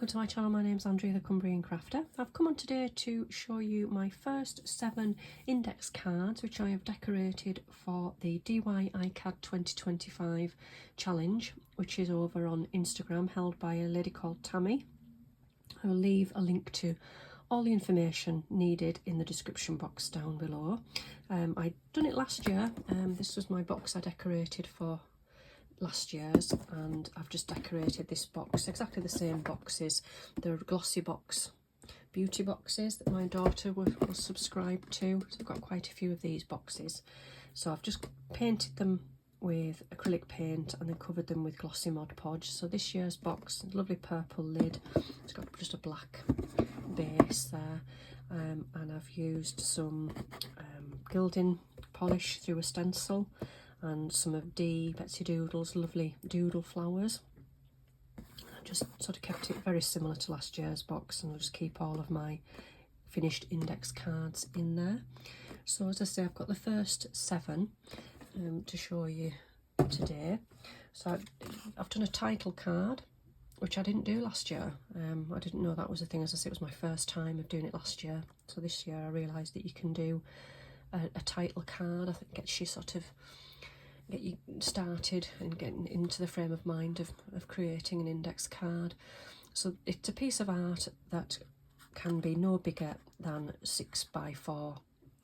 welcome to my channel. My name's Andrea, the Cumbrian Crafter. I've come on today to show you my first 7 index cards which I have decorated for the DY iCAD 2025 challenge, which is over on Instagram, held by a lady called Tammy. I'll leave a link to all the information needed in the description box down below. I'd done it last year. This was my box I decorated for last year's, and I've just decorated this box, exactly the same boxes. They're glossy box beauty boxes that my daughter was subscribed to, so I've got quite a few of these boxes. So I've just painted them with acrylic paint and then covered them with glossy Mod Podge. So this year's box, lovely purple lid, it's got just a black base there, and I've used some gilding polish through a stencil and some of Betsy Doodle's lovely doodle flowers. I just sort of kept it very similar to last year's box, and I'll just keep all of my finished index cards in there. So as I say, I've got the first 7 to show you today. So I've done a title card, which I didn't do last year. I didn't know that was a thing. As I say, it was my first time of doing it last year. So this year I realised that you can do a title card. I think gets you sort of get you started and getting into the frame of mind of creating an index card. So it's a piece of art that can be no bigger than 6 by 4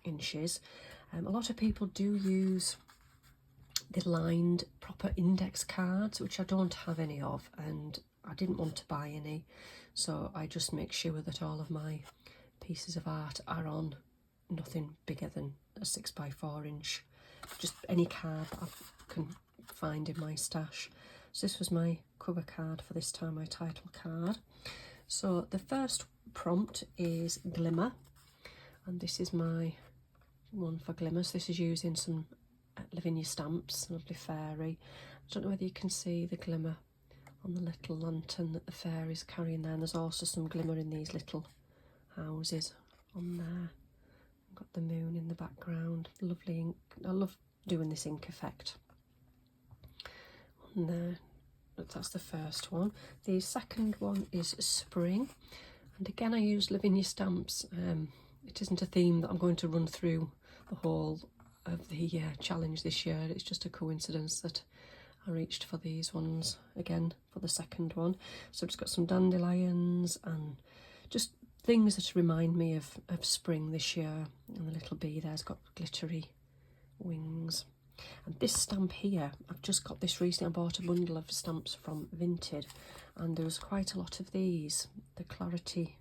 inches. A lot of people do use the lined proper index cards, which I don't have any of, and I didn't want to buy any, so I just make sure that all of my pieces of art are on nothing bigger than a 6 by 4 inch. Just any card that I can find in my stash. So this was my cover card for this time, my title card. So the first prompt is glimmer, and this is my one for glimmer. So this is using some Lavinia stamps, lovely fairy. I don't know whether you can see the glimmer on the little lantern that the fairy is carrying there, and there's also some glimmer in these little houses on there. Got the moon in the background, lovely ink. I love doing this ink effect on there. But that's the first one. The second one is spring, and again I used Lavinia stamps. It isn't a theme that I'm going to run through the whole of the challenge this year. It's just a coincidence that I reached for these ones again for the second one. So I've just got some dandelions and just things that remind me of spring this year. And the little bee there's got glittery wings. And this stamp here, I've just got this recently. I bought a bundle of stamps from Vinted, and there was quite a lot of these. The Clarity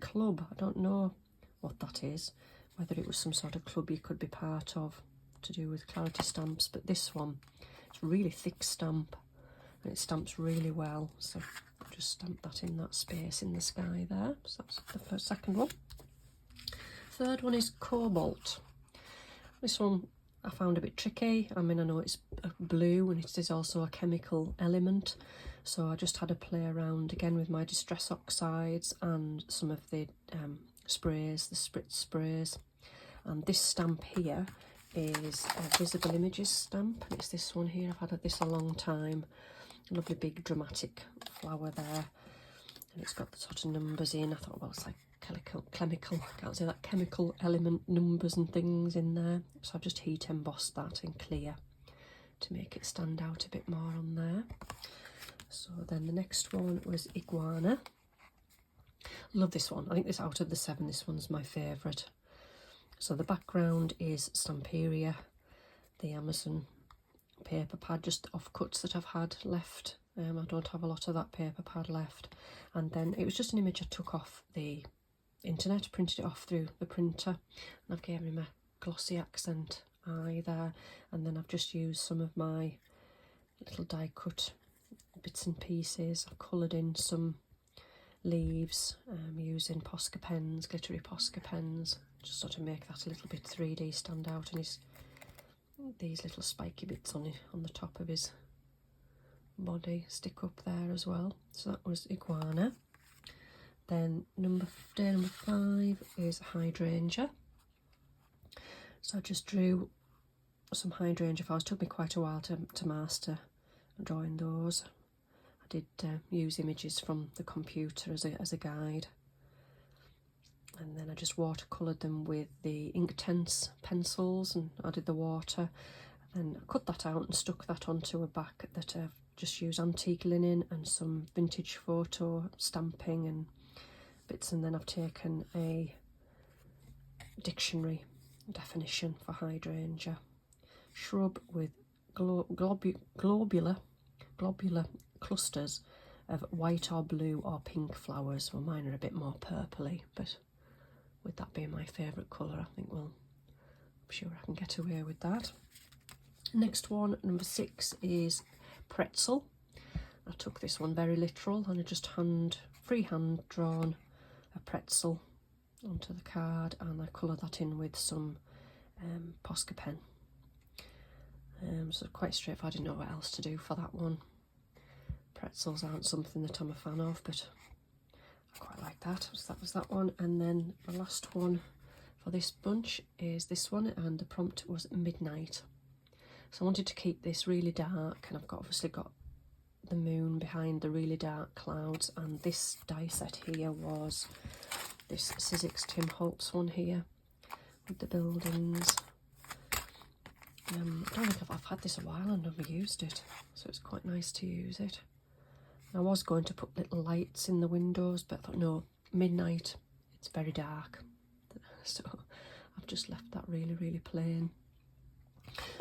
Club, I don't know what that is, whether it was some sort of club you could be part of to do with clarity stamps, but this one, it's a really thick stamp and it stamps really well, so just stamp that in that space in the sky there. So that's the second one. Third one is cobalt. This one I found a bit tricky. I mean, I know it's blue and it is also a chemical element, so I just had to play around again with my distress oxides and some of the sprays, the spritz sprays. And this stamp here is a Visible Images stamp. It's this one here. I've had this a long time. A lovely big dramatic flower there, and it's got the sort of numbers in. I thought, well, it's like chemical, I can't say that, chemical element numbers and things in there. So I've just heat embossed that in clear to make it stand out a bit more on there. So then the next one was iguana. Love this one. I think this, out of the 7, this one's my favourite. So the background is Stamperia, the Amazon paper pad, just offcuts that I've had left. I don't have a lot of that paper pad left. And then it was just an image I took off the internet, printed it off through the printer, and I've given him a glossy accent eye there. And then I've just used some of my little die cut bits and pieces. I've coloured in some leaves using Posca pens, glittery Posca pens, just sort of make that a little bit 3D stand out, and these little spiky bits on the top of his body stick up there as well. So that was iguana. Then day number 5 is hydrangea. So I just drew some hydrangea flowers. It took me quite a while to master drawing those. I did use images from the computer as a guide. And then I just watercoloured them with the Inktense pencils and added the water. And I cut that out and stuck that onto a back that I've just used antique linen and some vintage photo stamping and bits. And then I've taken a dictionary definition for hydrangea. Shrub with globular clusters of white or blue or pink flowers. Well, mine are a bit more purpley, but with that being my favourite colour, I think, well, I'm sure I can get away with that. Next one, number 6, is pretzel. I took this one very literal and I just freehand drawn a pretzel onto the card, and I coloured that in with some Posca pen. So quite straightforward. I didn't know what else to do for that one. Pretzels aren't something that I'm a fan of, but I quite like that. So that was that one. And then the last one for this bunch is this one, and the prompt was midnight. So I wanted to keep this really dark, and I've obviously got the moon behind the really dark clouds, and this die set here was this Sizzix Tim Holtz one here with the buildings. I don't think I've had this a while and never used it, so it's quite nice to use it. I was going to put little lights in the windows, but I thought, no, midnight, it's very dark. So I've just left that really, really plain.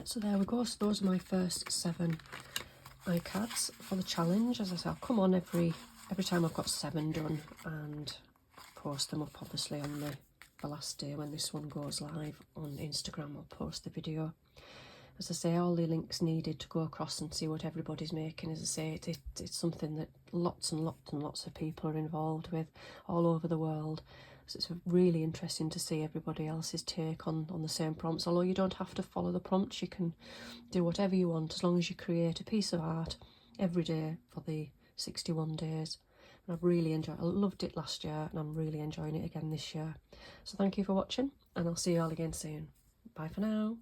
So there we go. So those are my first 7 iCads for the challenge. As I say, I'll come on every time I've got 7 done and post them up, obviously, on the last day when this one goes live on Instagram. I'll post the video. As I say, all the links needed to go across and see what everybody's making. As I say, it's something that lots and lots and lots of people are involved with all over the world. So it's really interesting to see everybody else's take on the same prompts. Although you don't have to follow the prompts, you can do whatever you want as long as you create a piece of art every day for the 61 days. And I've really enjoyed it. I loved it last year and I'm really enjoying it again this year. So thank you for watching, and I'll see you all again soon. Bye for now.